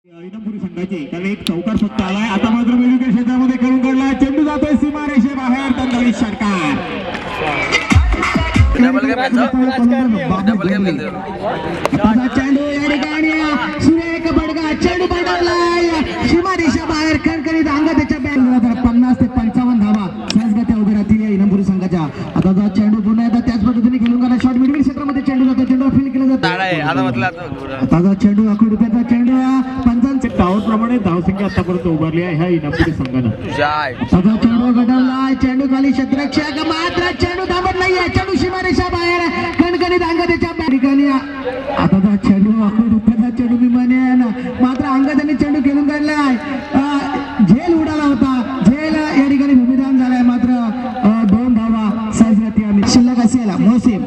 इनामपुरी संघाचे त्याला एक चौकार फक्त आलाय. आता मात्र वेगवेगळ्या क्षेत्रामध्ये खेळून काढला. चेंडू जातोय सीमारेषे बाहेर. तंदाळी षटकार. चेंडू या ठिकाणी सुरेख बडगा चेंडू पडलाय सीमारेषा बाहेर. खणखणीत अंग त्याच्या बॅट 50 ते 55 धावा सहजगत्या उभे राहतील या इनामपुरी संघाच्या. आता जो चेंडू पुन्हा एकदा त्याच पद्धतीने खेळून काढला. शॉर्ट मिडविल क्षेत्रामध्ये चेंडू जातो. चेंडू फील केला जातो. आता जो चेंडू 1 रुपयाचा चेंडू पंचांचे टावर प्रमाणे धावसंख्या आतापर्यंत उभारली आहे ह्या इनामपुरी संघानं. आता चेंडू गडवला. चेंडू खाली क्षेत्ररक्षक मात्र चेंडू थांबत नाहीये. चेंडू सीमारेषा बाहेर. कणकणीत अंग त्याच्या ठिकाणी. आता जो चेंडू 1 रुपयाचा चेंडू मी म्हणेन मात्र अंग त्यांनी चेंडू खेळून काढलाय. झेल उडाला होता. झेल या ठिकाणी भूमिदान झालाय. मात्र 2 धावा सहजगती शिल्लक असेल. मोहसिन